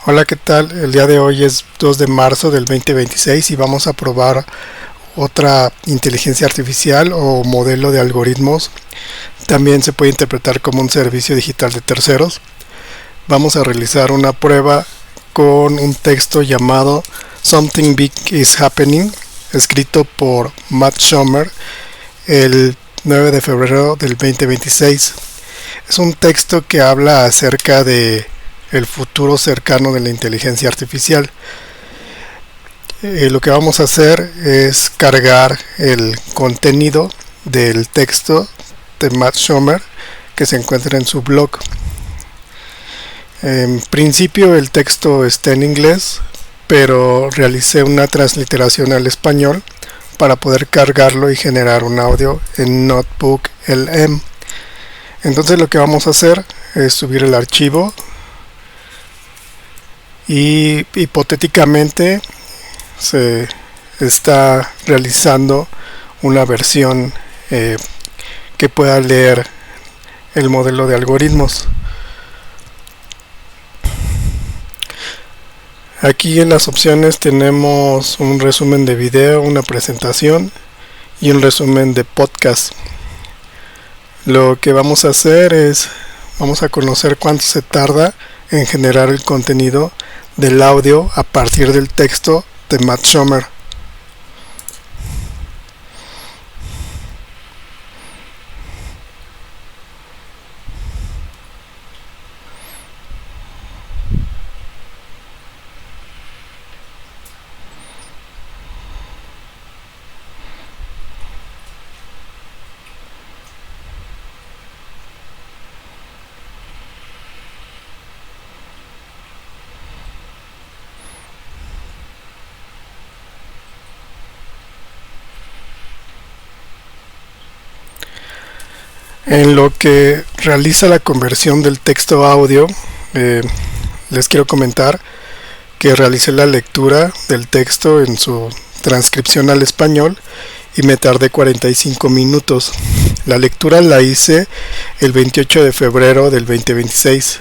Hola, ¿qué tal? El día de hoy es 2 de marzo del 2026 y vamos a probar otra inteligencia artificial o modelo de algoritmos. También se puede interpretar como un servicio digital de terceros. Vamos a realizar una prueba con un texto llamado Something Big is Happening, escrito por Matt Sommer el 9 de febrero del 2026. Es un texto que habla acerca de el futuro cercano de la inteligencia artificial. Lo que vamos a hacer es cargar el contenido del texto de Matt Sommer que se encuentra en su blog. En principio el texto está en inglés, pero realicé una transliteración al español para poder cargarlo y generar un audio en Notebook LM. Entonces lo que vamos a hacer es subir el archivo y hipotéticamente se está realizando una versión que pueda leer el modelo de algoritmos. Aquí en las opciones tenemos un resumen de video, una presentación y un resumen de podcast. Lo que vamos a hacer es vamos a conocer cuánto se tarda en generar el contenido del audio a partir del texto de Matt Sommer. En lo que realiza la conversión del texto a audio, les quiero comentar que realicé la lectura del texto en su transcripción al español y me tardé 45 minutos. La lectura la hice el 28 de febrero del 2026.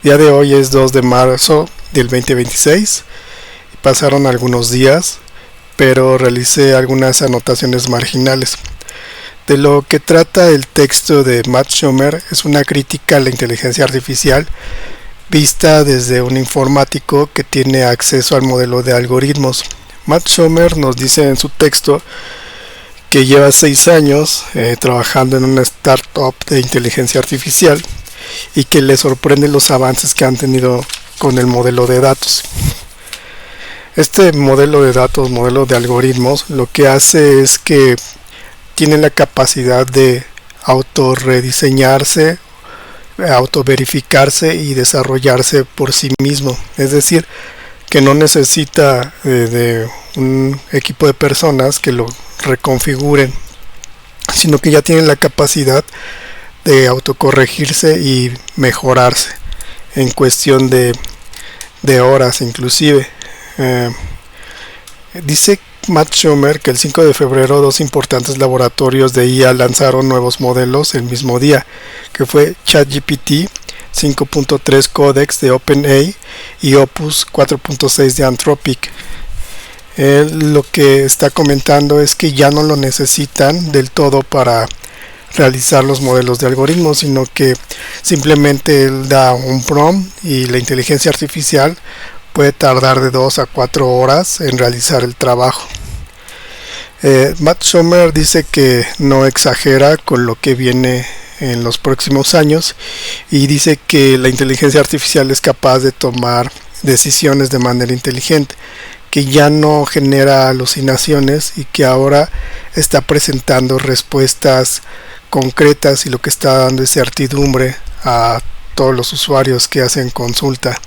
Día de hoy es 2 de marzo del 2026. Pasaron algunos días, pero realicé algunas anotaciones marginales. De lo que trata el texto de Matt Sommer es una crítica a la inteligencia artificial vista desde un informático que tiene acceso al modelo de algoritmos. Matt Sommer nos dice en su texto que lleva 6 años trabajando en una startup de inteligencia artificial y que le sorprenden los avances que han tenido con el modelo de datos. Este modelo de datos, modelo de algoritmos, lo que hace es que tiene la capacidad de autorrediseñarse, autoverificarse y desarrollarse por sí mismo. Es decir, que no necesita de un equipo de personas que lo reconfiguren, sino que ya tiene la capacidad de autocorregirse y mejorarse en cuestión de horas inclusive. Dice Matt Sommer que el 5 de febrero 2 importantes laboratorios de IA lanzaron nuevos modelos el mismo día, que fue ChatGPT 5.3 Codex de OpenAI y Opus 4.6 de Anthropic. Él lo que está comentando es que ya no lo necesitan del todo para realizar los modelos de algoritmos, sino que simplemente él da un prompt y la inteligencia artificial puede tardar de 2 a 4 horas en realizar el trabajo. Matt Sommer dice que no exagera con lo que viene en los próximos años y dice que la inteligencia artificial es capaz de tomar decisiones de manera inteligente, que ya no genera alucinaciones y que ahora está presentando respuestas concretas y lo que está dando es certidumbre a todos los usuarios que hacen consulta.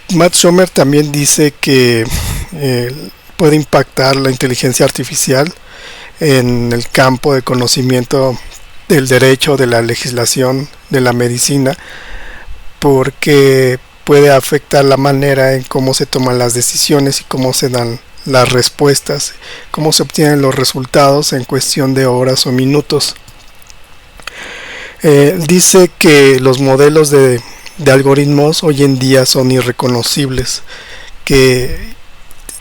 Matt Sommer también dice que puede impactar la inteligencia artificial en el campo de conocimiento del derecho, de la legislación, de la medicina, porque puede afectar la manera en cómo se toman las decisiones y cómo se dan las respuestas, cómo se obtienen los resultados en cuestión de horas o minutos. Dice que los modelos de de algoritmos hoy en día son irreconocibles, que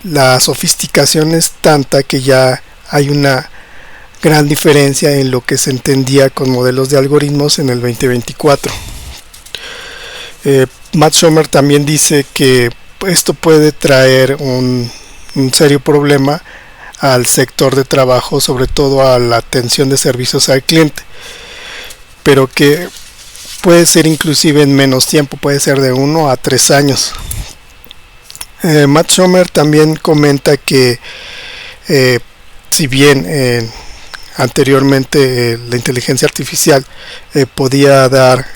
la sofisticación es tanta que ya hay una gran diferencia en lo que se entendía con modelos de algoritmos en el 2024. Matt Sommer también dice que esto puede traer un serio problema al sector de trabajo, sobre todo a la atención de servicios al cliente, pero que puede ser inclusive en menos tiempo, puede ser de 1 a 3 años. Matt Sommer también comenta que si bien anteriormente la inteligencia artificial podía dar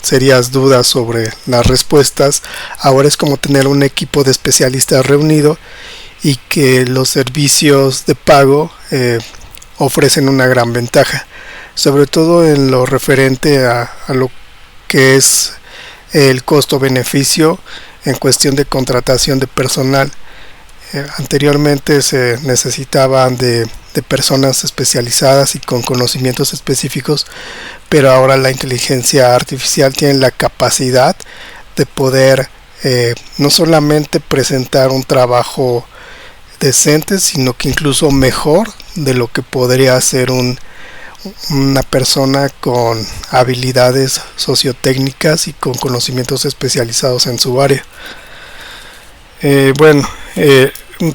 serias dudas sobre las respuestas, ahora es como tener un equipo de especialistas reunido, y que los servicios de pago ofrecen una gran ventaja, sobre todo en lo referente a lo que es el costo-beneficio en cuestión de contratación de personal. Anteriormente se necesitaban de personas especializadas y con conocimientos específicos, pero ahora la inteligencia artificial tiene la capacidad de poder no solamente presentar un trabajo decente, sino que incluso mejor de lo que podría hacer una persona con habilidades sociotécnicas y con conocimientos especializados en su área.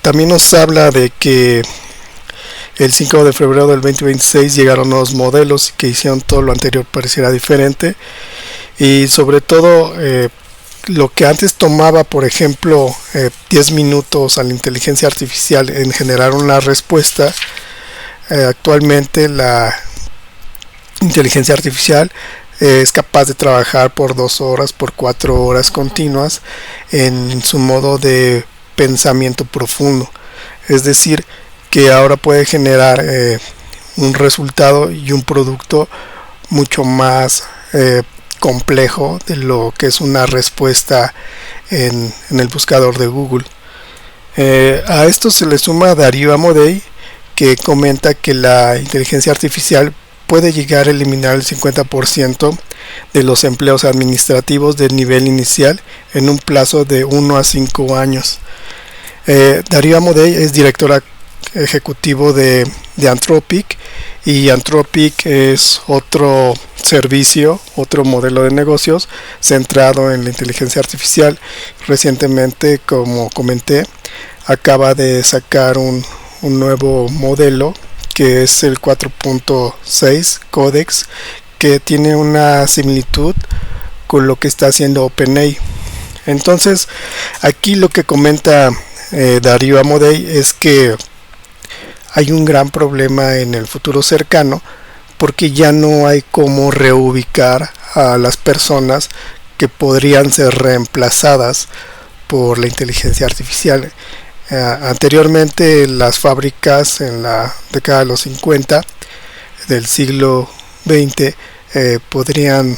También nos habla de que el 5 de febrero del 2026 llegaron nuevos modelos que hicieron todo lo anterior pareciera diferente, y sobre todo lo que antes tomaba, por ejemplo, 10 minutos a la inteligencia artificial en generar una respuesta, actualmente la inteligencia artificial es capaz de trabajar por 2 horas, por 4 horas continuas en su modo de pensamiento profundo. Es decir, que ahora puede generar un resultado y un producto mucho más complejo de lo que es una respuesta en el buscador de Google. A esto se le suma Darío Amodei, que comenta que la inteligencia artificial puede llegar a eliminar el 50% de los empleos administrativos del nivel inicial en un plazo de 1 a 5 años. Darío Amodei es director ejecutivo de Anthropic, y Anthropic es otro servicio, otro modelo de negocios centrado en la inteligencia artificial. Recientemente, como comenté, acaba de sacar un nuevo modelo que es el 4.6 Codex, que tiene una similitud con lo que está haciendo OpenAI. Entonces, aquí lo que comenta Darío Amodei es que hay un gran problema en el futuro cercano, porque ya no hay cómo reubicar a las personas que podrían ser reemplazadas por la inteligencia artificial. Anteriormente, las fábricas en la década de los 50 del siglo XX podrían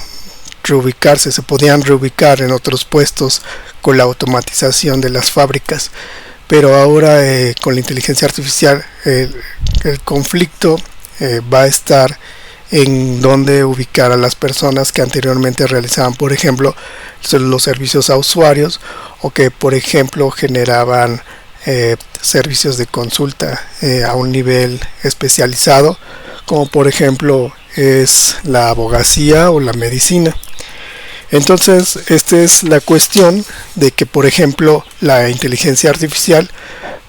reubicarse, se podían reubicar en otros puestos con la automatización de las fábricas, pero ahora con la inteligencia artificial el conflicto va a estar en dónde ubicar a las personas que anteriormente realizaban, por ejemplo, los servicios a usuarios, o que, por ejemplo, generaban servicios de consulta a un nivel especializado, como por ejemplo es la abogacía o la medicina. Entonces, esta es la cuestión de que, por ejemplo, la inteligencia artificial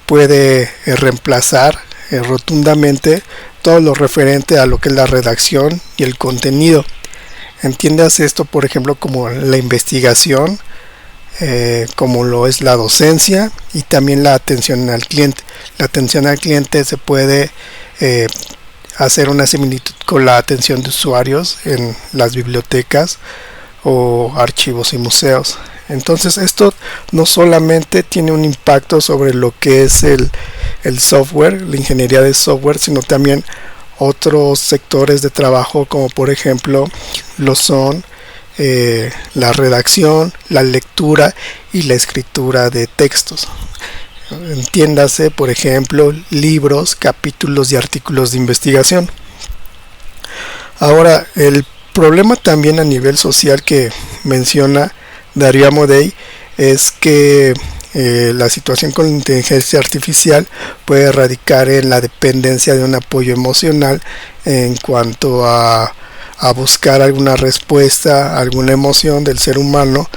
puede reemplazar rotundamente todo lo referente a lo que es la redacción y el contenido. Entiendas esto, por ejemplo, como la investigación, como lo es la docencia, y también la atención al cliente. La atención al cliente se puede hacer una similitud con la atención de usuarios en las bibliotecas o archivos y museos. Entonces, esto no solamente tiene un impacto sobre lo que es el software, la ingeniería de software, sino también otros sectores de trabajo, como por ejemplo lo son la redacción, la lectura y la escritura de textos. Entiéndase, por ejemplo, libros, capítulos y artículos de investigación. Ahora, el problema también a nivel social que menciona Darío Amodei es que la situación con la inteligencia artificial puede radicar en la dependencia de un apoyo emocional en cuanto a buscar alguna respuesta, alguna emoción del ser humano,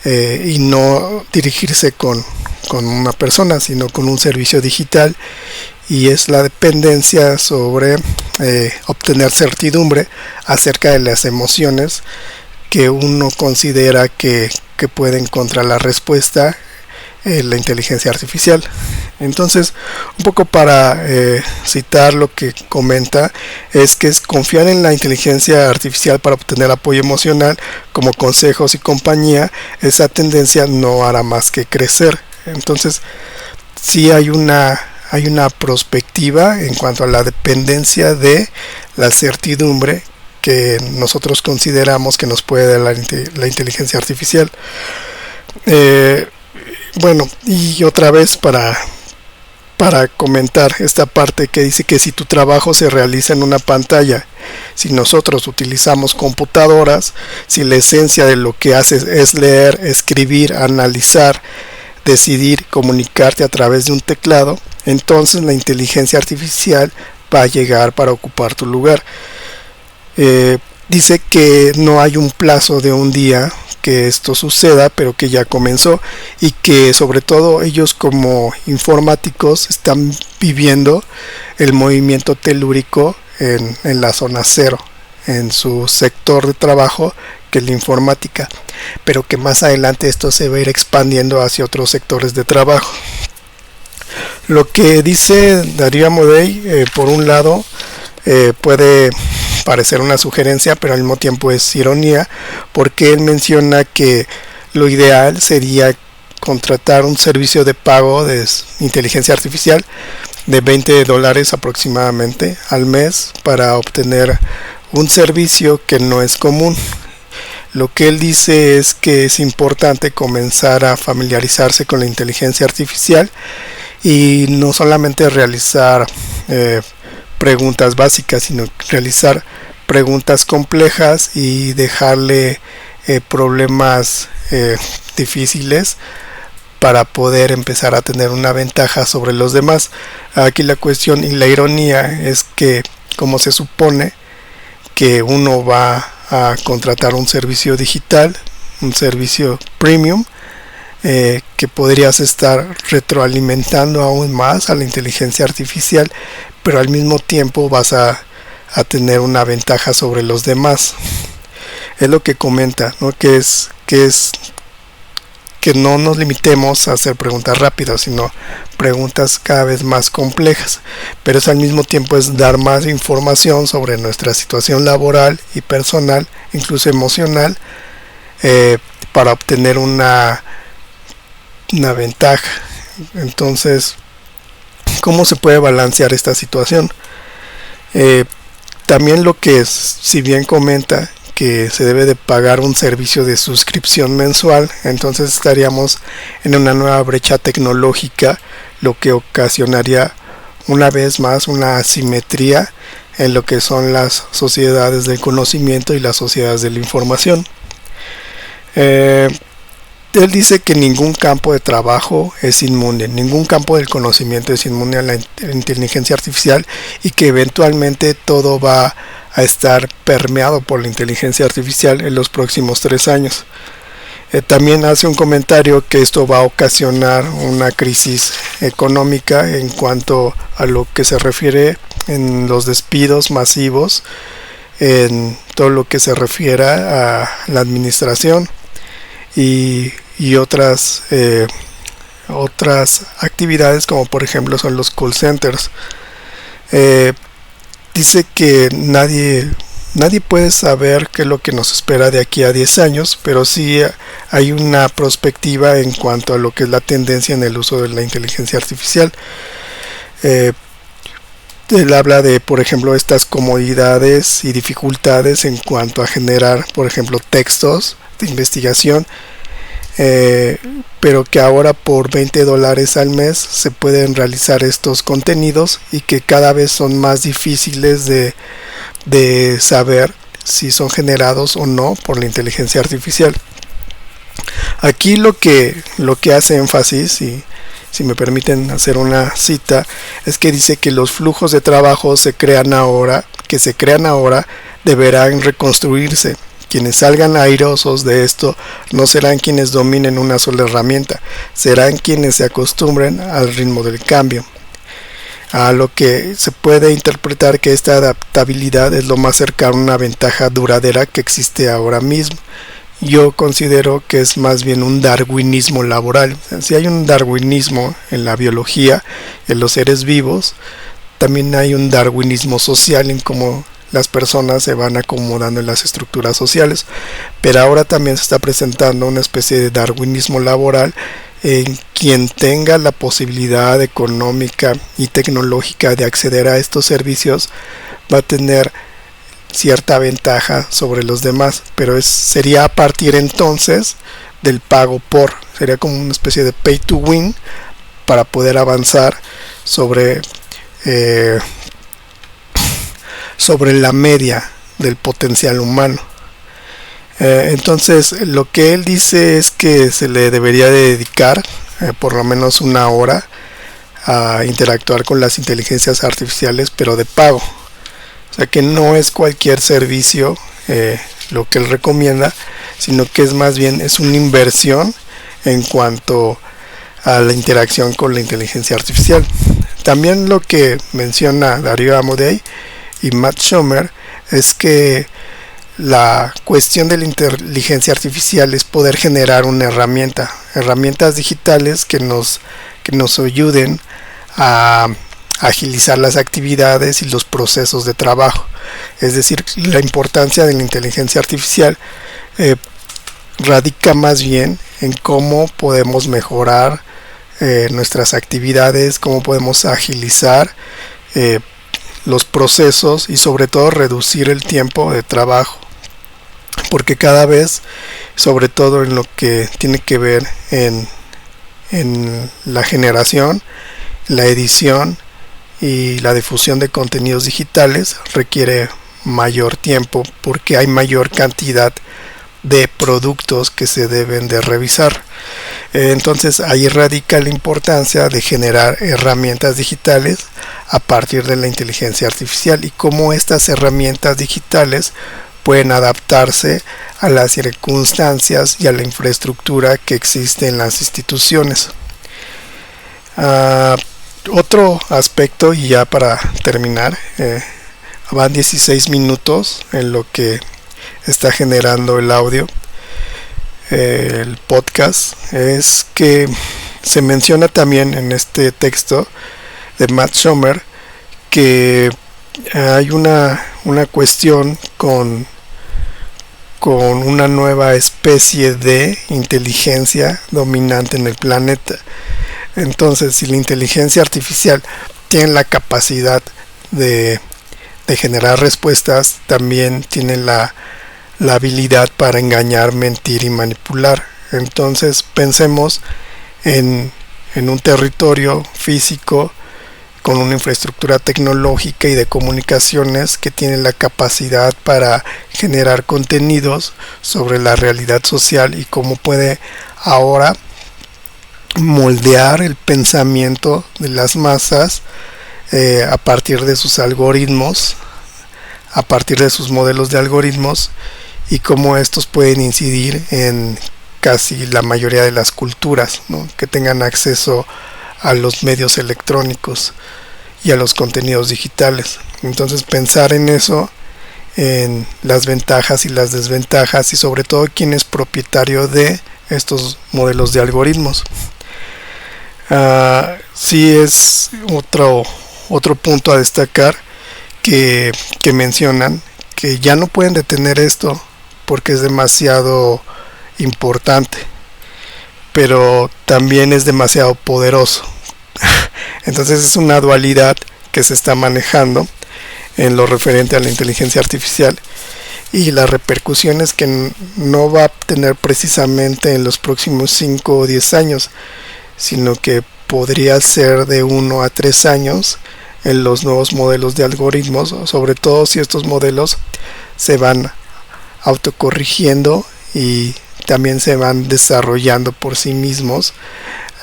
y no dirigirse con una persona, sino con un servicio digital, y es la dependencia sobre obtener certidumbre acerca de las emociones que uno considera que puede encontrar la respuesta en la inteligencia artificial. Entonces, un poco para citar lo que comenta, es que es confiar en la inteligencia artificial para obtener apoyo emocional como consejos y compañía. Esa tendencia no hará más que crecer. Entonces, sí hay una perspectiva en cuanto a la dependencia de la certidumbre que nosotros consideramos que nos puede dar la inteligencia artificial. Bueno, y otra vez para comentar esta parte que dice que si tu trabajo se realiza en una pantalla, si nosotros utilizamos computadoras, si la esencia de lo que haces es leer, escribir, analizar, decidir, comunicarte a través de un teclado, entonces la inteligencia artificial va a llegar para ocupar tu lugar. Dice que no hay un plazo de un día que esto suceda, pero que ya comenzó, y que sobre todo ellos como informáticos están viviendo el movimiento telúrico en la zona cero, en su sector de trabajo, que es la informática, pero que más adelante esto se va a ir expandiendo hacia otros sectores de trabajo. Lo que dice Darío Amodei, por un lado, puede parecer una sugerencia, pero al mismo tiempo es ironía, porque él menciona que lo ideal sería contratar un servicio de pago de inteligencia artificial de $20 aproximadamente al mes para obtener un servicio que no es común. Lo que él dice es que es importante comenzar a familiarizarse con la inteligencia artificial y no solamente realizar preguntas básicas, sino realizar preguntas complejas y dejarle problemas difíciles para poder empezar a tener una ventaja sobre los demás. Aquí la cuestión y la ironía es que, como se supone que uno va a contratar un servicio digital, un servicio premium, que podrías estar retroalimentando aún más a la inteligencia artificial, pero al mismo tiempo vas a tener una ventaja sobre los demás. Es lo que comenta, ¿no? que no nos limitemos a hacer preguntas rápidas, sino preguntas cada vez más complejas, pero al mismo tiempo es dar más información sobre nuestra situación laboral y personal, incluso emocional, para obtener una ventaja. Entonces, ¿cómo se puede balancear esta situación? También lo que es, si bien comenta que se debe de pagar un servicio de suscripción mensual, entonces estaríamos en una nueva brecha tecnológica, lo que ocasionaría una vez más una asimetría en lo que son las sociedades del conocimiento y las sociedades de la información. Él dice que ningún campo de trabajo es inmune, ningún campo del conocimiento es inmune a la inteligencia artificial, y que eventualmente todo va a estar permeado por la inteligencia artificial en los próximos 3 años. También hace un comentario que esto va a ocasionar una crisis económica en cuanto a lo que se refiere en los despidos masivos, en todo lo que se refiere a la administración y otras actividades, como por ejemplo son los call centers. Dice que nadie puede saber qué es lo que nos espera de aquí a 10 años, pero sí hay una perspectiva en cuanto a lo que es la tendencia en el uso de la inteligencia artificial. Él habla de, por ejemplo, estas comodidades y dificultades en cuanto a generar, por ejemplo, textos de investigación, pero que ahora por $20 al mes se pueden realizar estos contenidos, y que cada vez son más difíciles de saber si son generados o no por la inteligencia artificial. Aquí lo que hace énfasis, y si me permiten hacer una cita, es que dice que los flujos de trabajo que se crean ahora, deberán reconstruirse. Quienes salgan airosos de esto no serán quienes dominen una sola herramienta, serán quienes se acostumbren al ritmo del cambio. A lo que se puede interpretar que esta adaptabilidad es lo más cercano a una ventaja duradera que existe ahora mismo. Yo considero que es más bien un darwinismo laboral. Si hay un darwinismo en la biología, en los seres vivos, también hay un darwinismo social en cómo las personas se van acomodando en las estructuras sociales, pero ahora también se está presentando una especie de darwinismo laboral en quien tenga la posibilidad económica y tecnológica de acceder a estos servicios va a tener cierta ventaja sobre los demás, pero sería a partir entonces del pago sería como una especie de pay to win para poder avanzar sobre la media del potencial humano. Entonces lo que él dice es que se le debería dedicar por lo menos una hora a interactuar con las inteligencias artificiales, pero de pago. O sea que no es cualquier servicio lo que él recomienda, sino que es más bien una inversión en cuanto a la interacción con la inteligencia artificial. También lo que menciona Darío Amodei y Matt Shomer es que la cuestión de la inteligencia artificial es poder generar una herramientas digitales que nos ayuden a agilizar las actividades y los procesos de trabajo. Es decir, la importancia de la inteligencia artificial radica más bien en cómo podemos mejorar nuestras actividades, cómo podemos agilizar los procesos y sobre todo reducir el tiempo de trabajo, porque cada vez, sobre todo en lo que tiene que ver en la generación, la edición y la difusión de contenidos digitales, requiere mayor tiempo porque hay mayor cantidad de productos que se deben de revisar. Entonces ahí radica la importancia de generar herramientas digitales a partir de la inteligencia artificial y cómo estas herramientas digitales pueden adaptarse a las circunstancias y a la infraestructura que existe en las instituciones. Otro aspecto, y ya para terminar, van 16 minutos en lo que está generando el audio, el podcast, es que se menciona también en este texto de Matt Shomer que hay una cuestión con una nueva especie de inteligencia dominante en el planeta. Entonces, si la inteligencia artificial tiene la capacidad de generar respuestas, también tiene la habilidad para engañar, mentir y manipular. Entonces pensemos en un territorio físico con una infraestructura tecnológica y de comunicaciones que tiene la capacidad para generar contenidos sobre la realidad social y cómo puede ahora moldear el pensamiento de las masas a partir de sus algoritmos, a partir de sus modelos de algoritmos, y cómo estos pueden incidir en casi la mayoría de las culturas, ¿no?, que tengan acceso a los medios electrónicos y a los contenidos digitales. Entonces pensar en eso, en las ventajas y las desventajas, y sobre todo quién es propietario de estos modelos de algoritmos. Sí es otro punto a destacar que mencionan que ya no pueden detener esto porque es demasiado importante, pero también es demasiado poderoso. Entonces es una dualidad que se está manejando en lo referente a la inteligencia artificial y las repercusiones que no va a tener precisamente en los próximos 5 o 10 años, sino que podría ser de 1 a 3 años en los nuevos modelos de algoritmos, sobre todo si estos modelos se van autocorrigiendo y también se van desarrollando por sí mismos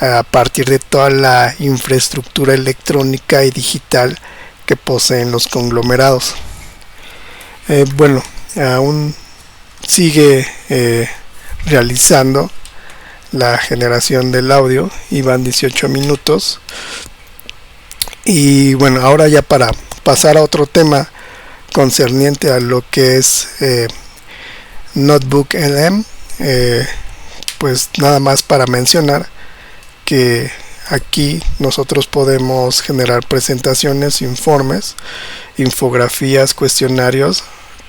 a partir de toda la infraestructura electrónica y digital que poseen los conglomerados. Bueno, aún sigue realizando la generación del audio y van 18 minutos. Y bueno, ahora ya para pasar a otro tema concerniente a lo que es Notebook LM, pues nada más para mencionar que aquí nosotros podemos generar presentaciones, informes, infografías, cuestionarios,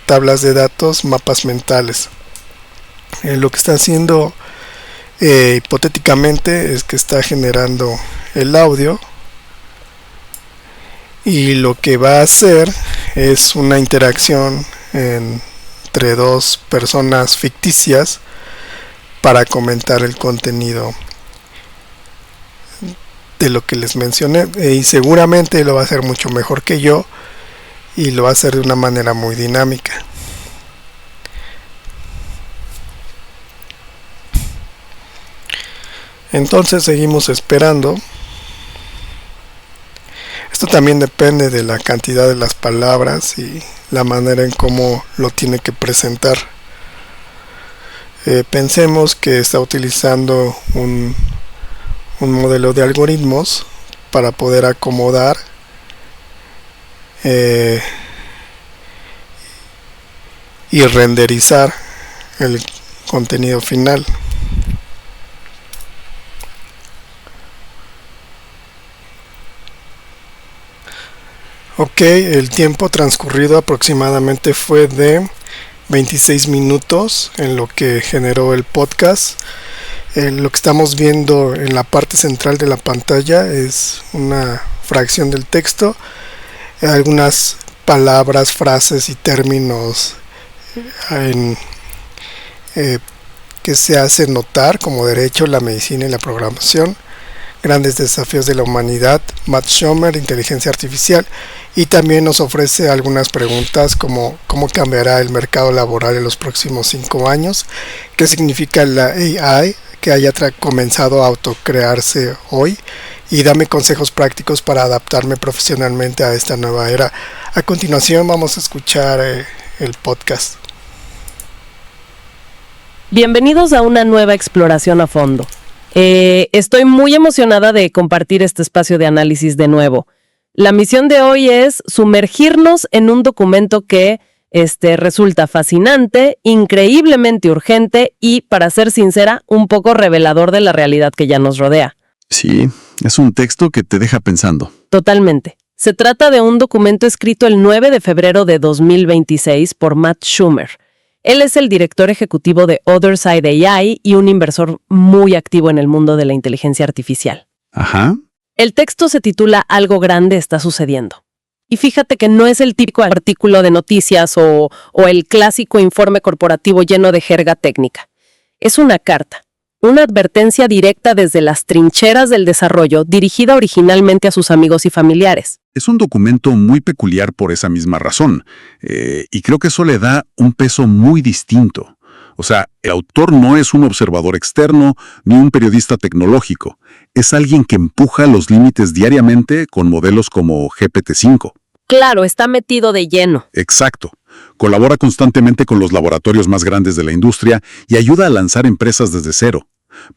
tablas de datos, mapas mentales. Lo que está haciendo hipotéticamente es que está generando el audio, y lo que va a hacer es una interacción entre dos personas ficticias para comentar el contenido de lo que les mencioné, y seguramente lo va a hacer mucho mejor que yo y lo va a hacer de una manera muy dinámica. Entonces seguimos esperando. Esto también depende de la cantidad de las palabras y la manera en cómo lo tiene que presentar. Pensemos que está utilizando un modelo de algoritmos para poder acomodar y renderizar el contenido final. Ok, el tiempo transcurrido aproximadamente fue de 26 minutos en lo que generó el podcast. Lo que estamos viendo en la parte central de la pantalla es una fracción del texto, algunas palabras, frases y términos que se hacen notar, como derecho, la medicina y la programación, grandes desafíos de la humanidad, Matt Schumer, inteligencia artificial, y también nos ofrece algunas preguntas como cómo cambiará el mercado laboral en los próximos 5 años, qué significa la AI, que haya comenzado a autocrearse hoy, y dame consejos prácticos para adaptarme profesionalmente a esta nueva era. A continuación vamos a escuchar el podcast. Bienvenidos a una nueva exploración a fondo. Estoy muy emocionada de compartir este espacio de análisis de nuevo. La misión de hoy es sumergirnos en un documento que resulta fascinante, increíblemente urgente y, para ser sincera, un poco revelador de la realidad que ya nos rodea. Sí, es un texto que te deja pensando. Totalmente. Se trata de un documento escrito el 9 de febrero de 2026 por Matt Schumer. Él es el director ejecutivo de Otherside AI y un inversor muy activo en el mundo de la inteligencia artificial. Ajá. El texto se titula Algo grande está sucediendo. Y fíjate que no es el típico artículo de noticias o el clásico informe corporativo lleno de jerga técnica. Es una carta, una advertencia directa desde las trincheras del desarrollo dirigida originalmente a sus amigos y familiares. Es un documento muy peculiar por esa misma razón, y creo que eso le da un peso muy distinto. O sea, el autor no es un observador externo ni un periodista tecnológico. Es alguien que empuja los límites diariamente con modelos como GPT-5. Claro, está metido de lleno. Exacto. Colabora constantemente con los laboratorios más grandes de la industria y ayuda a lanzar empresas desde cero.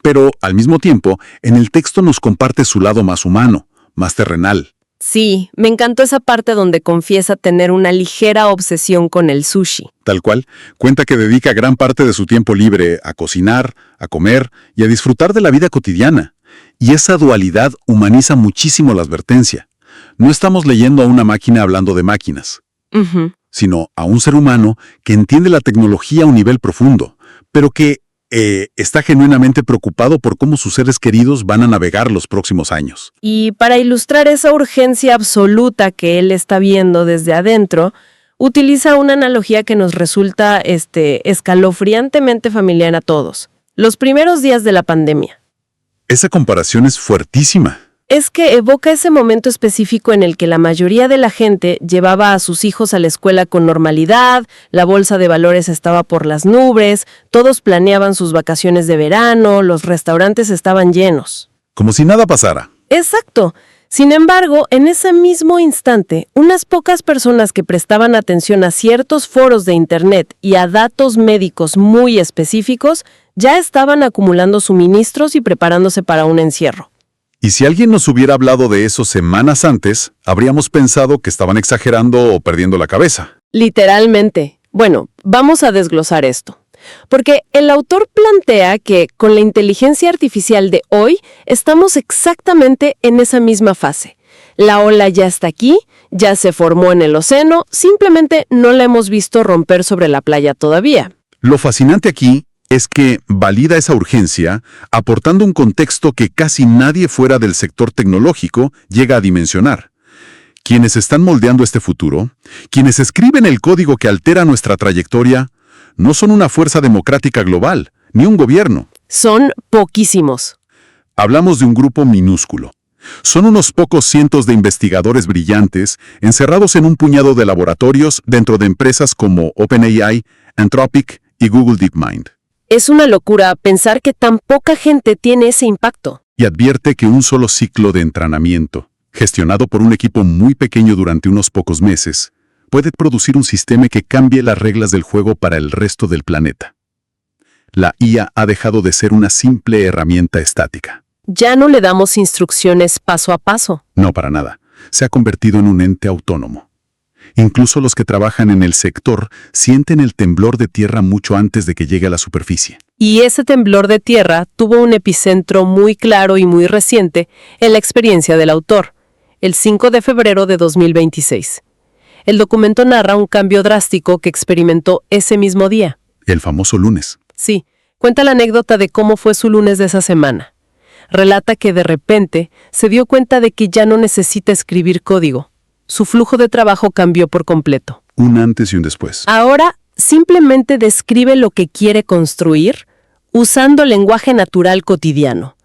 Pero, al mismo tiempo, en el texto nos comparte su lado más humano, más terrenal. Sí, me encantó esa parte donde confiesa tener una ligera obsesión con el sushi. Tal cual, cuenta que dedica gran parte de su tiempo libre a cocinar, a comer y a disfrutar de la vida cotidiana. Y esa dualidad humaniza muchísimo la advertencia. No estamos leyendo a una máquina hablando de máquinas, sino a un ser humano que entiende la tecnología a un nivel profundo, pero que está genuinamente preocupado por cómo sus seres queridos van a navegar los próximos años. Y para ilustrar esa urgencia absoluta que él está viendo desde adentro, utiliza una analogía que nos resulta escalofriantemente familiar a todos. Los primeros días de la pandemia. Esa comparación es fuertísima. Es que evoca ese momento específico en el que la mayoría de la gente llevaba a sus hijos a la escuela con normalidad, la bolsa de valores estaba por las nubes, todos planeaban sus vacaciones de verano, los restaurantes estaban llenos. Como si nada pasara. Exacto. Sin embargo, en ese mismo instante, unas pocas personas que prestaban atención a ciertos foros de Internet y a datos médicos muy específicos ya estaban acumulando suministros y preparándose para un encierro. Y si alguien nos hubiera hablado de eso semanas antes, habríamos pensado que estaban exagerando o perdiendo la cabeza. Literalmente. Bueno, vamos a desglosar esto. Porque el autor plantea que con la inteligencia artificial de hoy estamos exactamente en esa misma fase. La ola ya está aquí, ya se formó en el océano, simplemente no la hemos visto romper sobre la playa todavía. Lo fascinante aquí es que valida esa urgencia aportando un contexto que casi nadie fuera del sector tecnológico llega a dimensionar. Quienes están moldeando este futuro, quienes escriben el código que altera nuestra trayectoria, no son una fuerza democrática global, ni un gobierno. Son poquísimos. Hablamos de un grupo minúsculo. Son unos pocos cientos de investigadores brillantes encerrados en un puñado de laboratorios dentro de empresas como OpenAI, Anthropic y Google DeepMind. Es una locura pensar que tan poca gente tiene ese impacto. Y advierte que un solo ciclo de entrenamiento, gestionado por un equipo muy pequeño durante unos pocos meses, puede producir un sistema que cambie las reglas del juego para el resto del planeta. La IA ha dejado de ser una simple herramienta estática. Ya no le damos instrucciones paso a paso. No, para nada. Se ha convertido en un ente autónomo. Incluso los que trabajan en el sector sienten el temblor de tierra mucho antes de que llegue a la superficie. Y ese temblor de tierra tuvo un epicentro muy claro y muy reciente en la experiencia del autor, el 5 de febrero de 2026. El documento narra un cambio drástico que experimentó ese mismo día. El famoso lunes. Sí, cuenta la anécdota de cómo fue su lunes de esa semana. Relata que de repente se dio cuenta de que ya no necesita escribir código. Su flujo de trabajo cambió por completo. Un antes y un después. Ahora simplemente describe lo que quiere construir usando lenguaje natural cotidiano.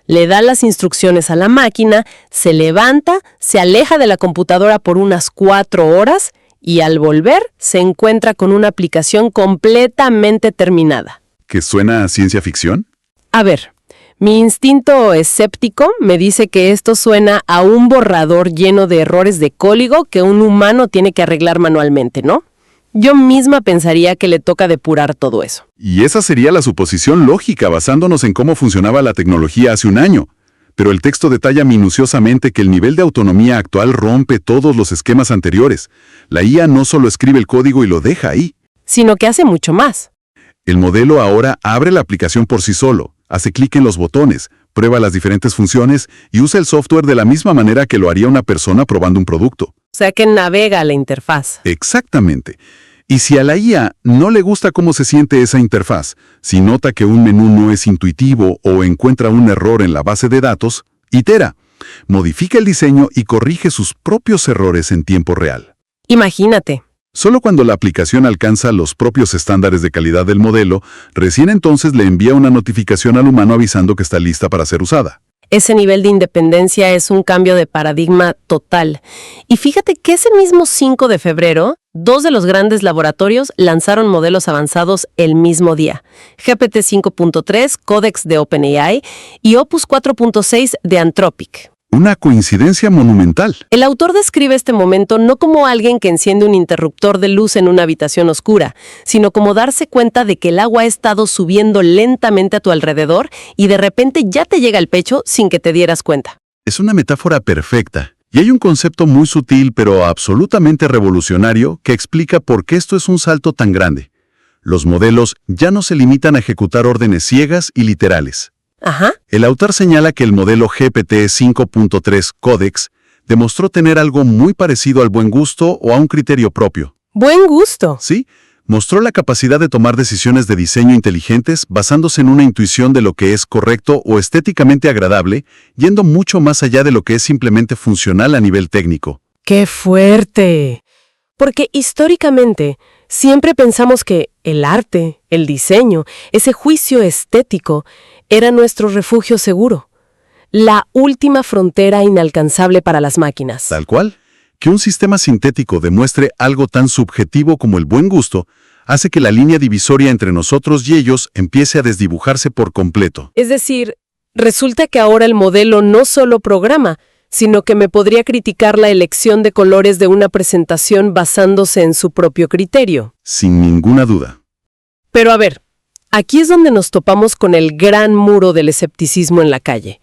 Le da las instrucciones a la máquina, se levanta, se aleja de la computadora por unas 4 horas y al volver se encuentra con una aplicación completamente terminada. ¿Que suena a ciencia ficción? A ver, mi instinto escéptico me dice que esto suena a un borrador lleno de errores de código que un humano tiene que arreglar manualmente, ¿no? Yo misma pensaría que le toca depurar todo eso. Y esa sería la suposición lógica basándonos en cómo funcionaba la tecnología hace un año. Pero el texto detalla minuciosamente que el nivel de autonomía actual rompe todos los esquemas anteriores. La IA no solo escribe el código y lo deja ahí, sino que hace mucho más. El modelo ahora abre la aplicación por sí solo, hace clic en los botones, prueba las diferentes funciones y usa el software de la misma manera que lo haría una persona probando un producto. O sea que navega la interfaz. Exactamente. Y si a la IA no le gusta cómo se siente esa interfaz, si nota que un menú no es intuitivo o encuentra un error en la base de datos, itera, modifica el diseño y corrige sus propios errores en tiempo real. Imagínate. Solo cuando la aplicación alcanza los propios estándares de calidad del modelo, recién entonces le envía una notificación al humano avisando que está lista para ser usada. Ese nivel de independencia es un cambio de paradigma total. Y fíjate que ese mismo 5 de febrero, 2 de los grandes laboratorios lanzaron modelos avanzados el mismo día. GPT 5.3, Codex de OpenAI y Opus 4.6 de Anthropic. Una coincidencia monumental. El autor describe este momento no como alguien que enciende un interruptor de luz en una habitación oscura, sino como darse cuenta de que el agua ha estado subiendo lentamente a tu alrededor y de repente ya te llega al pecho sin que te dieras cuenta. Es una metáfora perfecta. Y hay un concepto muy sutil pero absolutamente revolucionario que explica por qué esto es un salto tan grande. Los modelos ya no se limitan a ejecutar órdenes ciegas y literales. Ajá. El autor señala que el modelo GPT 5.3 Codex demostró tener algo muy parecido al buen gusto o a un criterio propio. Buen gusto. Sí, mostró la capacidad de tomar decisiones de diseño inteligentes basándose en una intuición de lo que es correcto o estéticamente agradable, yendo mucho más allá de lo que es simplemente funcional a nivel técnico. ¡Qué fuerte! Porque históricamente siempre pensamos que el arte, el diseño, ese juicio estético, era nuestro refugio seguro. la última frontera inalcanzable para las máquinas. Tal cual. Que un sistema sintético demuestre algo tan subjetivo como el buen gusto hace que la línea divisoria entre nosotros y ellos empiece a desdibujarse por completo. Es decir, resulta que ahora el modelo no solo programa, sino que me podría criticar la elección de colores de una presentación basándose en su propio criterio. Sin ninguna duda. Pero a ver, aquí es donde nos topamos con el gran muro del escepticismo en la calle.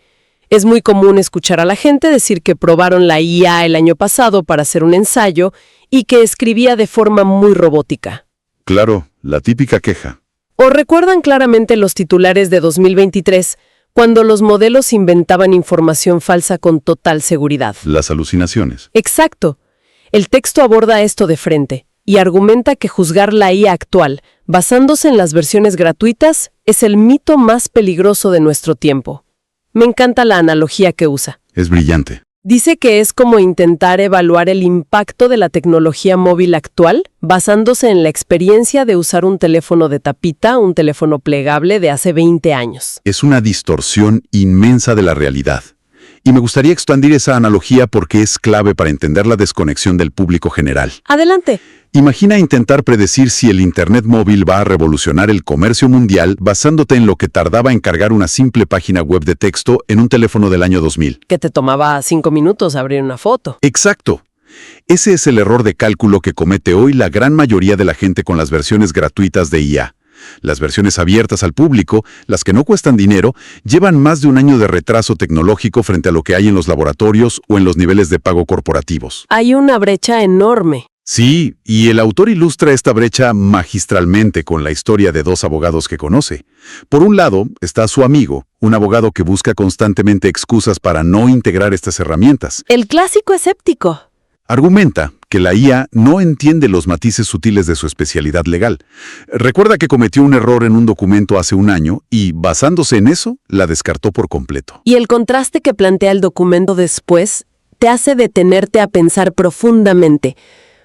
Es muy común escuchar a la gente decir que probaron la IA el año pasado para hacer un ensayo y que escribía de forma muy robótica. Claro, la típica queja. ¿O recuerdan claramente los titulares de 2023, cuando los modelos inventaban información falsa con total seguridad? Las alucinaciones. Exacto. El texto aborda esto de frente y argumenta que juzgar la IA actual, basándose en las versiones gratuitas, es el mito más peligroso de nuestro tiempo. Me encanta la analogía que usa. Es brillante. Dice que es como intentar evaluar el impacto de la tecnología móvil actual basándose en la experiencia de usar un teléfono de tapita, un teléfono plegable de hace 20 años. Es una distorsión inmensa de la realidad. Y me gustaría expandir esa analogía porque es clave para entender la desconexión del público general. Adelante. Imagina intentar predecir si el Internet móvil va a revolucionar el comercio mundial basándote en lo que tardaba en cargar una simple página web de texto en un teléfono del año 2000. Que te tomaba 5 minutos abrir una foto. Exacto. Ese es el error de cálculo que comete hoy la gran mayoría de la gente con las versiones gratuitas de IA. Las versiones abiertas al público, las que no cuestan dinero, llevan más de un año de retraso tecnológico frente a lo que hay en los laboratorios o en los niveles de pago corporativos. Hay una brecha enorme. Sí, y el autor ilustra esta brecha magistralmente con la historia de dos abogados que conoce. Por un lado está su amigo, un abogado que busca constantemente excusas para no integrar estas herramientas. El clásico escéptico. Argumenta que la IA no entiende los matices sutiles de su especialidad legal. Recuerda que cometió un error en un documento hace un año y, basándose en eso, la descartó por completo. Y el contraste que plantea el documento después te hace detenerte a pensar profundamente,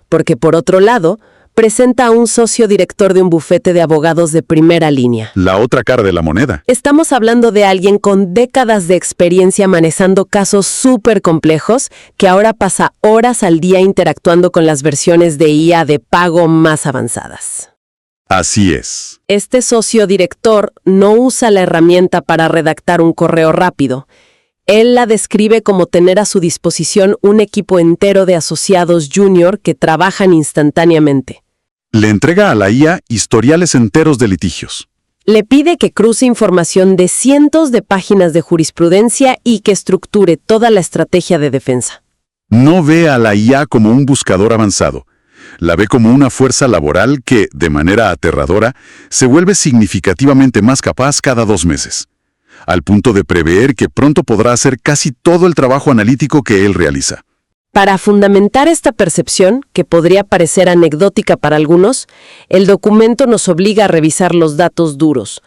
porque por otro lado, presenta a un socio director de un bufete de abogados de primera línea. La otra cara de la moneda. Estamos hablando de alguien con décadas de experiencia manejando casos súper complejos que ahora pasa horas al día interactuando con las versiones de IA de pago más avanzadas. Así es. Este socio director no usa la herramienta para redactar un correo rápido. Él la describe como tener a su disposición un equipo entero de asociados junior que trabajan instantáneamente. Le entrega a la IA historiales enteros de litigios. Le pide que cruce información de cientos de páginas de jurisprudencia y que estructure toda la estrategia de defensa. No ve a la IA como un buscador avanzado. La ve como una fuerza laboral que, de manera aterradora, se vuelve significativamente más capaz cada 2 meses. Al punto de prever que pronto podrá hacer casi todo el trabajo analítico que él realiza. Para fundamentar esta percepción, que podría parecer anecdótica para algunos, el documento nos obliga a revisar los datos duros.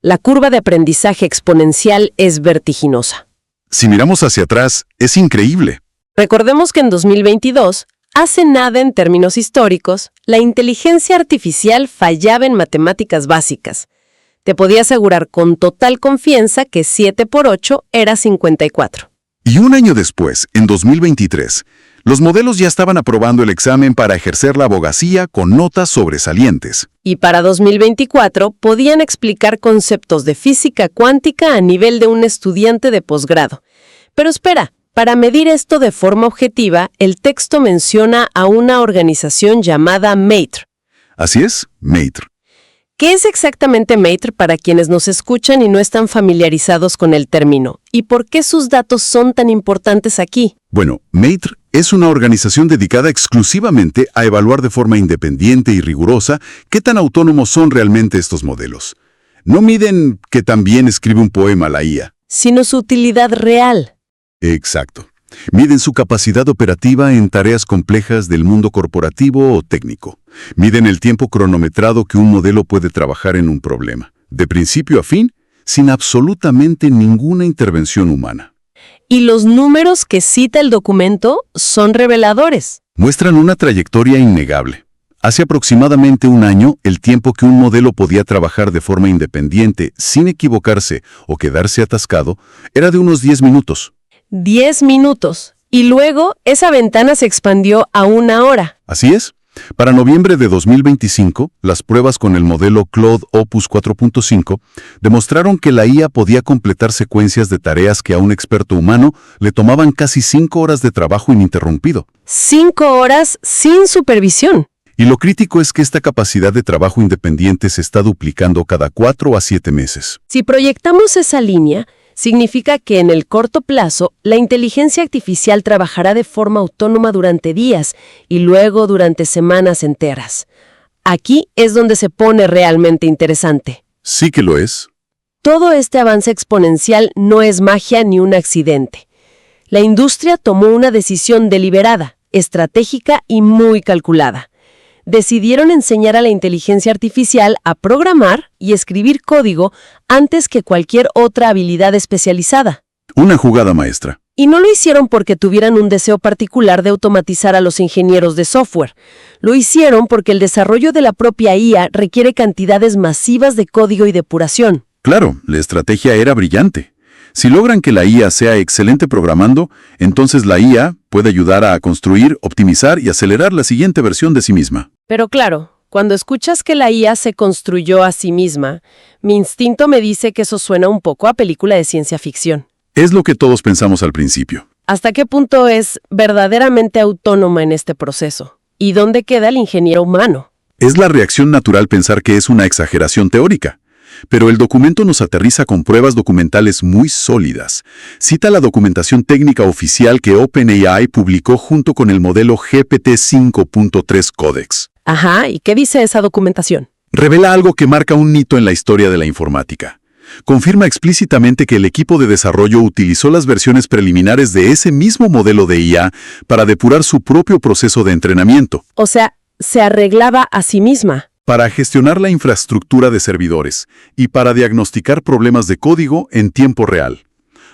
La curva de aprendizaje exponencial es vertiginosa. Si miramos hacia atrás, es increíble. Recordemos que en 2022, hace nada en términos históricos, la inteligencia artificial fallaba en matemáticas básicas. Te podía asegurar con total confianza que 7 por 8 era 54. Y un año después, en 2023, los modelos ya estaban aprobando el examen para ejercer la abogacía con notas sobresalientes. Y para 2024 podían explicar conceptos de física cuántica a nivel de un estudiante de posgrado. Pero espera, para medir esto de forma objetiva, el texto menciona a una organización llamada MATRE. Así es, MATRE. ¿Qué es exactamente MATRE para quienes nos escuchan y no están familiarizados con el término? ¿Y por qué sus datos son tan importantes aquí? Bueno, MATRE es una organización dedicada exclusivamente a evaluar de forma independiente y rigurosa qué tan autónomos son realmente estos modelos. No miden que también escribe un poema la IA. Sino su utilidad real. Exacto. Miden su capacidad operativa en tareas complejas del mundo corporativo o técnico. Miden el tiempo cronometrado que un modelo puede trabajar en un problema, de principio a fin, sin absolutamente ninguna intervención humana. Y los números que cita el documento son reveladores. Muestran una trayectoria innegable. Hace aproximadamente un año, el tiempo que un modelo podía trabajar de forma independiente, sin equivocarse o quedarse atascado, era de unos 10 minutos. 10 minutos. Y luego, esa ventana se expandió a 1 hora. Así es. Para noviembre de 2025, las pruebas con el modelo Claude Opus 4.5 demostraron que la IA podía completar secuencias de tareas que a un experto humano le tomaban casi 5 horas de trabajo ininterrumpido. 5 horas sin supervisión. Y lo crítico es que esta capacidad de trabajo independiente se está duplicando cada 4 a 7 meses. Si proyectamos esa línea, significa que en el corto plazo, la inteligencia artificial trabajará de forma autónoma durante días y luego durante semanas enteras. Aquí es donde se pone realmente interesante. Sí que lo es. Todo este avance exponencial no es magia ni un accidente. La industria tomó una decisión deliberada, estratégica y muy calculada. Decidieron enseñar a la inteligencia artificial a programar y escribir código antes que cualquier otra habilidad especializada. Una jugada maestra. Y no lo hicieron porque tuvieran un deseo particular de automatizar a los ingenieros de software. Lo hicieron porque el desarrollo de la propia IA requiere cantidades masivas de código y depuración. Claro, la estrategia era brillante. Si logran que la IA sea excelente programando, entonces la IA puede ayudar a construir, optimizar y acelerar la siguiente versión de sí misma. Pero claro, cuando escuchas que la IA se construyó a sí misma, mi instinto me dice que eso suena un poco a película de ciencia ficción. Es lo que todos pensamos al principio. ¿Hasta qué punto es verdaderamente autónoma en este proceso? ¿Y dónde queda el ingeniero humano? Es la reacción natural pensar que es una exageración teórica. Pero el documento nos aterriza con pruebas documentales muy sólidas. Cita la documentación técnica oficial que OpenAI publicó junto con el modelo GPT-5.3 Codex. Ajá, ¿y qué dice esa documentación? Revela algo que marca un hito en la historia de la informática. Confirma explícitamente que el equipo de desarrollo utilizó las versiones preliminares de ese mismo modelo de IA para depurar su propio proceso de entrenamiento. O sea, se arreglaba a sí misma. Para gestionar la infraestructura de servidores y para diagnosticar problemas de código en tiempo real.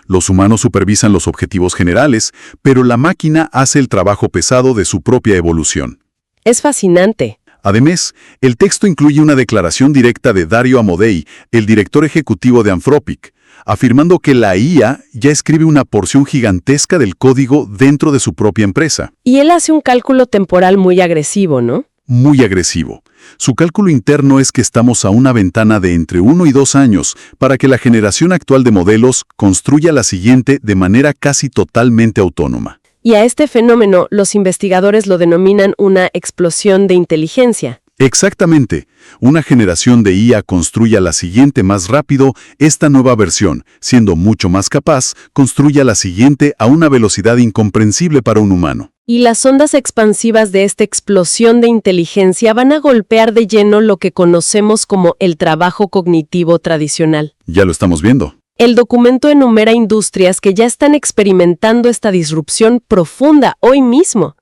Los humanos supervisan los objetivos generales, pero la máquina hace el trabajo pesado de su propia evolución. Es fascinante. Además, el texto incluye una declaración directa de Dario Amodei, el director ejecutivo de Anthropic, afirmando que la IA ya escribe una porción gigantesca del código dentro de su propia empresa. Y él hace un cálculo temporal muy agresivo, ¿no? Muy agresivo. Su cálculo interno es que estamos a una ventana de entre 1 y 2 años para que la generación actual de modelos construya la siguiente de manera casi totalmente autónoma. Y a este fenómeno los investigadores lo denominan una explosión de inteligencia. Exactamente. Una generación de IA construya la siguiente más rápido, esta nueva versión, siendo mucho más capaz, construya la siguiente a una velocidad incomprensible para un humano. Y las ondas expansivas de esta explosión de inteligencia van a golpear de lleno lo que conocemos como el trabajo cognitivo tradicional. Ya lo estamos viendo. El documento enumera industrias que ya están experimentando esta disrupción profunda hoy mismo.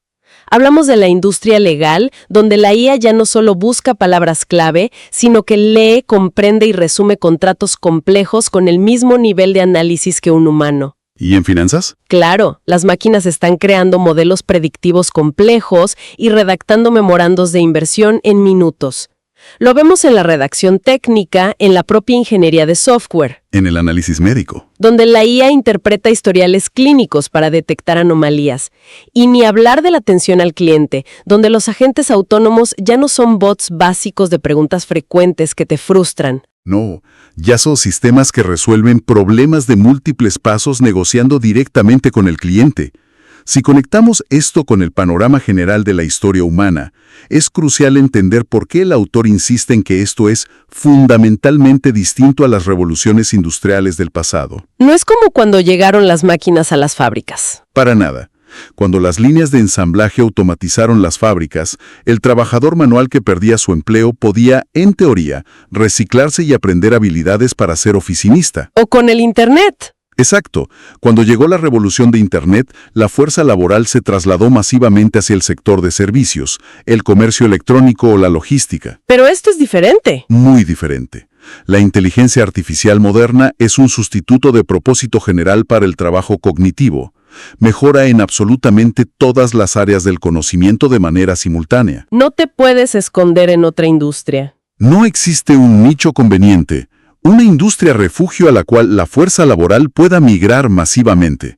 Hablamos de la industria legal, donde la IA ya no solo busca palabras clave, sino que lee, comprende y resume contratos complejos con el mismo nivel de análisis que un humano. ¿Y en finanzas? Claro, las máquinas están creando modelos predictivos complejos y redactando memorandos de inversión en minutos. Lo vemos en la redacción técnica, en la propia ingeniería de software. En el análisis médico. Donde la IA interpreta historiales clínicos para detectar anomalías. Y ni hablar de la atención al cliente, donde los agentes autónomos ya no son bots básicos de preguntas frecuentes que te frustran. No, ya son sistemas que resuelven problemas de múltiples pasos negociando directamente con el cliente. Si conectamos esto con el panorama general de la historia humana, es crucial entender por qué el autor insiste en que esto es fundamentalmente distinto a las revoluciones industriales del pasado. No es como cuando llegaron las máquinas a las fábricas. Para nada. Cuando las líneas de ensamblaje automatizaron las fábricas, el trabajador manual que perdía su empleo podía, en teoría, reciclarse y aprender habilidades para ser oficinista. O con el Internet. Exacto. Cuando llegó la revolución de Internet, la fuerza laboral se trasladó masivamente hacia el sector de servicios, el comercio electrónico o la logística. Pero esto es diferente. Muy diferente. La inteligencia artificial moderna es un sustituto de propósito general para el trabajo cognitivo. mejora en absolutamente todas las áreas del conocimiento de manera simultánea. No te puedes esconder en otra industria. No existe un nicho conveniente, una industria refugio a la cual la fuerza laboral pueda migrar masivamente.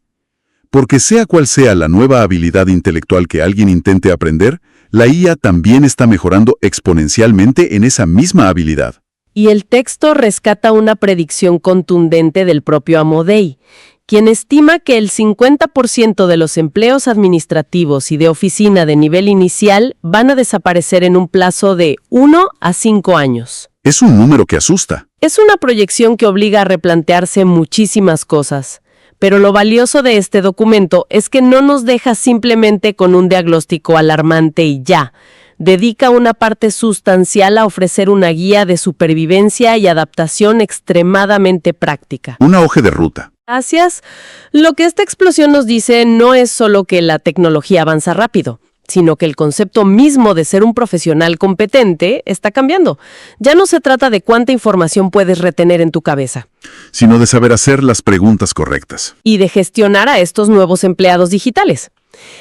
Porque sea cual sea la nueva habilidad intelectual que alguien intente aprender, la IA también está mejorando exponencialmente en esa misma habilidad. Y el texto rescata una predicción contundente del propio Amodei, quien estima que el 50% de los empleos administrativos y de oficina de nivel inicial van a desaparecer en un plazo de 1 a 5 años. Es un número que asusta. Es una proyección que obliga a replantearse muchísimas cosas. Pero lo valioso de este documento es que no nos deja simplemente con un diagnóstico alarmante y ya. Dedica una parte sustancial a ofrecer una guía de supervivencia y adaptación extremadamente práctica. Una hoja de ruta. Gracias. Lo que esta explosión nos dice no es solo que la tecnología avanza rápido, sino que el concepto mismo de ser un profesional competente está cambiando. Ya no se trata de cuánta información puedes retener en tu cabeza, Sino de saber hacer las preguntas correctas. y de gestionar a estos nuevos empleados digitales.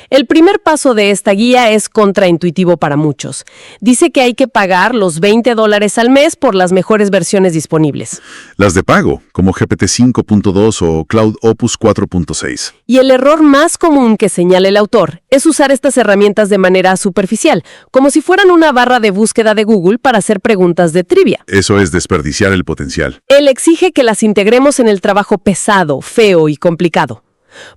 El primer paso de esta guía es contraintuitivo para muchos. Dice que hay que pagar los $20 al mes por las mejores versiones disponibles. Las de pago, como GPT 5.2 o Cloud Opus 4.6. Y el error más común que señala el autor es usar estas herramientas de manera superficial, como si fueran una barra de búsqueda de Google para hacer preguntas de trivia. Eso es desperdiciar el potencial. Él exige que las integremos en el trabajo pesado, feo y complicado.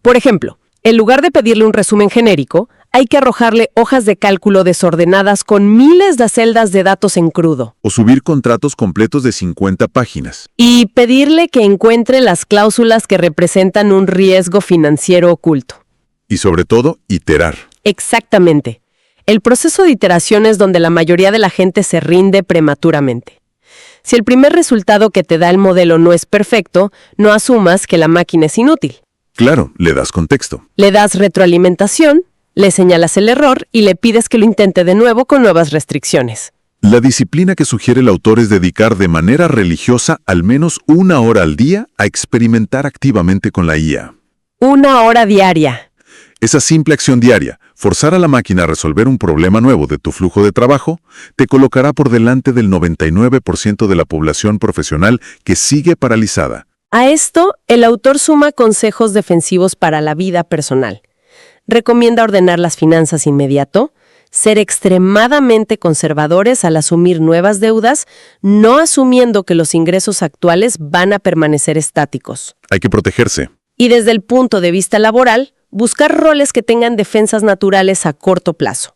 Por ejemplo, en lugar de pedirle un resumen genérico, hay que arrojarle hojas de cálculo desordenadas con miles de celdas de datos en crudo. O subir contratos completos de 50 páginas. Y pedirle que encuentre las cláusulas que representan un riesgo financiero oculto. Y sobre todo, iterar. Exactamente. El proceso de iteración es donde la mayoría de la gente se rinde prematuramente. Si el primer resultado que te da el modelo no es perfecto, no asumas que la máquina es inútil. Claro, le das contexto. Le das retroalimentación, le señalas el error y le pides que lo intente de nuevo con nuevas restricciones. La disciplina que sugiere el autor es dedicar de manera religiosa al menos 1 hora al día a experimentar activamente con la IA. 1 hora diaria. Esa simple acción diaria, forzar a la máquina a resolver un problema nuevo de tu flujo de trabajo, te colocará por delante del 99% de la población profesional que sigue paralizada. A esto, el autor suma consejos defensivos para la vida personal. Recomienda ordenar las finanzas inmediato, ser extremadamente conservadores al asumir nuevas deudas, no asumiendo que los ingresos actuales van a permanecer estáticos. Hay que protegerse. Y desde el punto de vista laboral, buscar roles que tengan defensas naturales a corto plazo.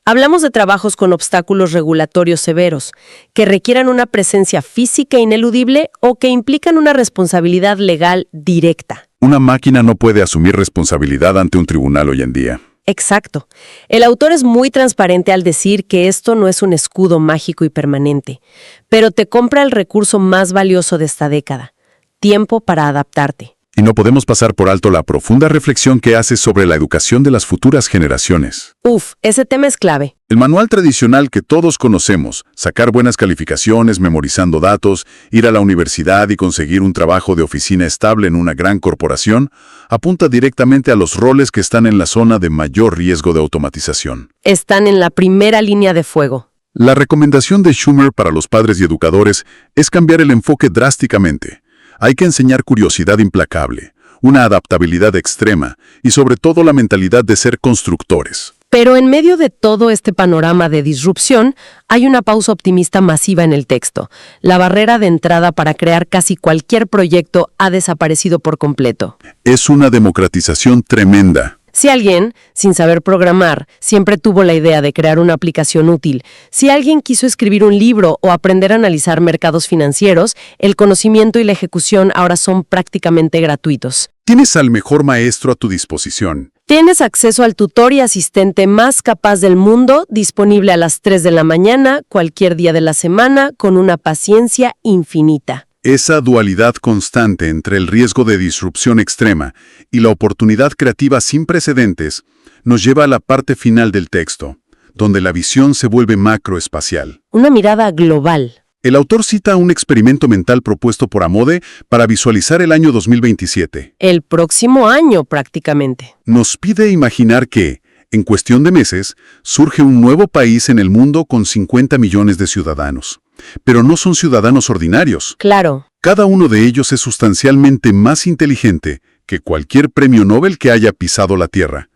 Hablamos de trabajos con obstáculos regulatorios severos, que requieran una presencia física ineludible o que implican una responsabilidad legal directa. Una máquina no puede asumir responsabilidad ante un tribunal hoy en día. Exacto. El autor es muy transparente al decir que esto no es un escudo mágico y permanente, pero te compra el recurso más valioso de esta década: tiempo para adaptarte. Y no podemos pasar por alto la profunda reflexión que hace sobre la educación de las futuras generaciones. Ese tema es clave. El manual tradicional que todos conocemos, sacar buenas calificaciones memorizando datos, ir a la universidad y conseguir un trabajo de oficina estable en una gran corporación, apunta directamente a los roles que están en la zona de mayor riesgo de automatización. Están en la primera línea de fuego. La recomendación de Schumer para los padres y educadores es cambiar el enfoque drásticamente. Hay que enseñar curiosidad implacable, una adaptabilidad extrema y sobre todo la mentalidad de ser constructores. Pero en medio de todo este panorama de disrupción, hay una pausa optimista masiva en el texto. La barrera de entrada para crear casi cualquier proyecto ha desaparecido por completo. Es una democratización tremenda. Si alguien, sin saber programar, siempre tuvo la idea de crear una aplicación útil, si alguien quiso escribir un libro o aprender a analizar mercados financieros, el conocimiento y la ejecución ahora son prácticamente gratuitos. Tienes al mejor maestro a tu disposición. Tienes acceso al tutor y asistente más capaz del mundo, disponible a las 3 de la mañana, cualquier día de la semana, con una paciencia infinita. Esa dualidad constante entre el riesgo de disrupción extrema y la oportunidad creativa sin precedentes nos lleva a la parte final del texto, donde la visión se vuelve macroespacial. Una mirada global. El autor cita un experimento mental propuesto por Amode para visualizar el año 2027. El próximo año, prácticamente. Nos pide imaginar que, en cuestión de meses, surge un nuevo país en el mundo con 50 millones de ciudadanos. Pero no son ciudadanos ordinarios. Claro. Cada uno de ellos es sustancialmente más inteligente que cualquier premio Nobel que haya pisado la Tierra.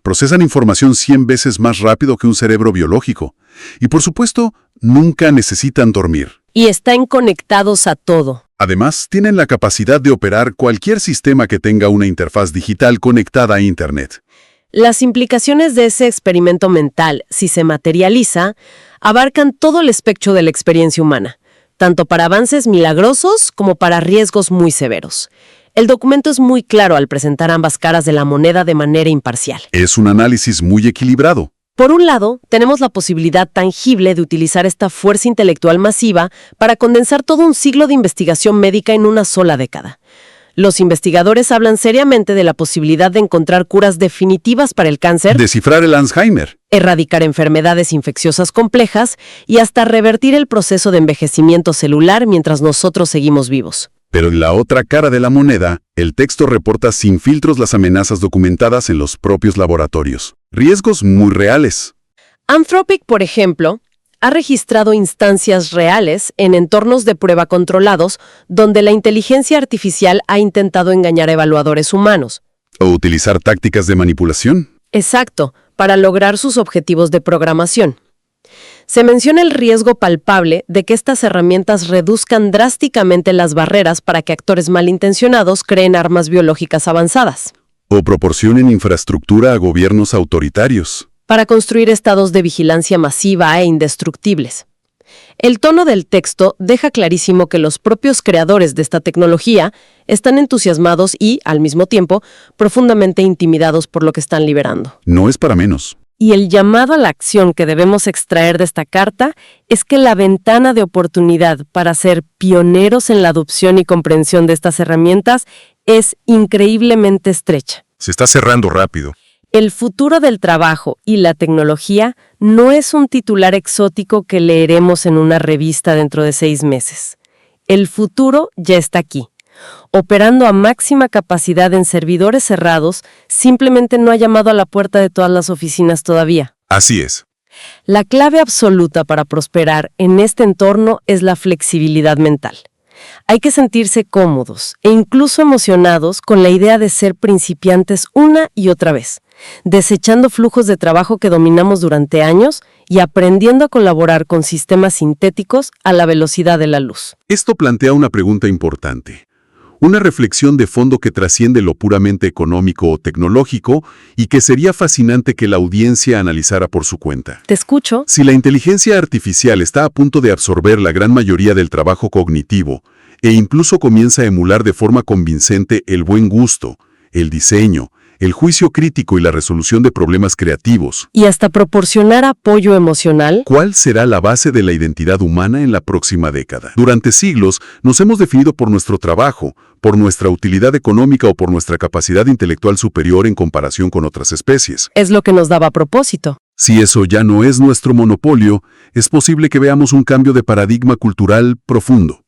Procesan información 100 veces más rápido que un cerebro biológico. Y por supuesto, nunca necesitan dormir. Y están conectados a todo. Además, tienen la capacidad de operar cualquier sistema que tenga una interfaz digital conectada a Internet. Las implicaciones de ese experimento mental, si se materializa, abarcan todo el espectro de la experiencia humana, tanto para avances milagrosos como para riesgos muy severos. El documento es muy claro al presentar ambas caras de la moneda de manera imparcial. Es un análisis muy equilibrado. Por un lado, tenemos la posibilidad tangible de utilizar esta fuerza intelectual masiva para condensar todo un siglo de investigación médica en una sola década. Los investigadores hablan seriamente de la posibilidad de encontrar curas definitivas para el cáncer, Descifrar el Alzheimer. erradicar enfermedades infecciosas complejas y hasta revertir el proceso de envejecimiento celular mientras nosotros seguimos vivos. Pero en la otra cara de la moneda, el texto reporta sin filtros las amenazas documentadas en los propios laboratorios. Riesgos muy reales. Anthropic, por ejemplo, ha registrado instancias reales en entornos de prueba controlados donde la inteligencia artificial ha intentado engañar a evaluadores humanos. ¿O utilizar tácticas de manipulación? Exacto, para lograr sus objetivos de programación. Se menciona el riesgo palpable de que estas herramientas reduzcan drásticamente las barreras para que actores malintencionados creen armas biológicas avanzadas, ¿O proporcionen infraestructura a gobiernos autoritarios? para construir estados de vigilancia masiva e indestructibles. El tono del texto deja clarísimo que los propios creadores de esta tecnología están entusiasmados y, al mismo tiempo, profundamente intimidados por lo que están liberando. No es para menos. Y el llamado a la acción que debemos extraer de esta carta es que la ventana de oportunidad para ser pioneros en la adopción y comprensión de estas herramientas es increíblemente estrecha. Se está cerrando rápido. El futuro del trabajo y la tecnología no es un titular exótico que leeremos en una revista dentro de 6 meses. El futuro ya está aquí. Operando a máxima capacidad en servidores cerrados, simplemente no ha llamado a la puerta de todas las oficinas todavía. Así es. La clave absoluta para prosperar en este entorno es la flexibilidad mental. Hay que sentirse cómodos e incluso emocionados con la idea de ser principiantes una y otra vez, desechando flujos de trabajo que dominamos durante años y aprendiendo a colaborar con sistemas sintéticos a la velocidad de la luz. Esto plantea una pregunta importante. Una reflexión de fondo que trasciende lo puramente económico o tecnológico y que sería fascinante que la audiencia analizara por su cuenta. ¿Te escucho? Si la inteligencia artificial está a punto de absorber la gran mayoría del trabajo cognitivo e incluso comienza a emular de forma convincente el buen gusto, el diseño, el juicio crítico y la resolución de problemas creativos, Y hasta proporcionar apoyo emocional. ¿cuál será la base de la identidad humana en la próxima década? Durante siglos nos hemos definido por nuestro trabajo, por nuestra utilidad económica o por nuestra capacidad intelectual superior en comparación con otras especies. Es lo que nos daba propósito. Si eso ya no es nuestro monopolio, es posible que veamos un cambio de paradigma cultural profundo.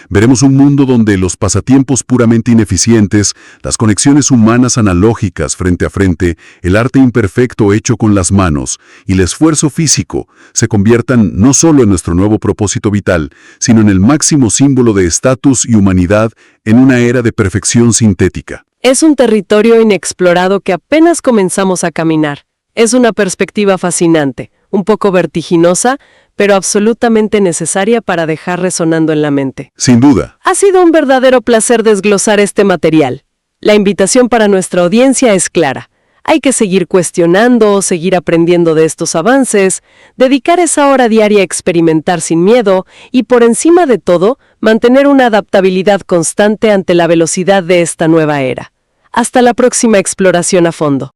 Veremos un mundo donde los pasatiempos puramente ineficientes, las conexiones humanas analógicas frente a frente, el arte imperfecto hecho con las manos y el esfuerzo físico se conviertan no solo en nuestro nuevo propósito vital, sino en el máximo símbolo de estatus y humanidad en una era de perfección sintética. Es un territorio inexplorado que apenas comenzamos a caminar. Es una perspectiva fascinante, un poco vertiginosa, pero absolutamente necesaria para dejar resonando en la mente. Sin duda. Ha sido un verdadero placer desglosar este material. La invitación para nuestra audiencia es clara. Hay que seguir cuestionando, seguir aprendiendo de estos avances, dedicar esa hora diaria a experimentar sin miedo y, por encima de todo, mantener una adaptabilidad constante ante la velocidad de esta nueva era. Hasta la próxima exploración a fondo.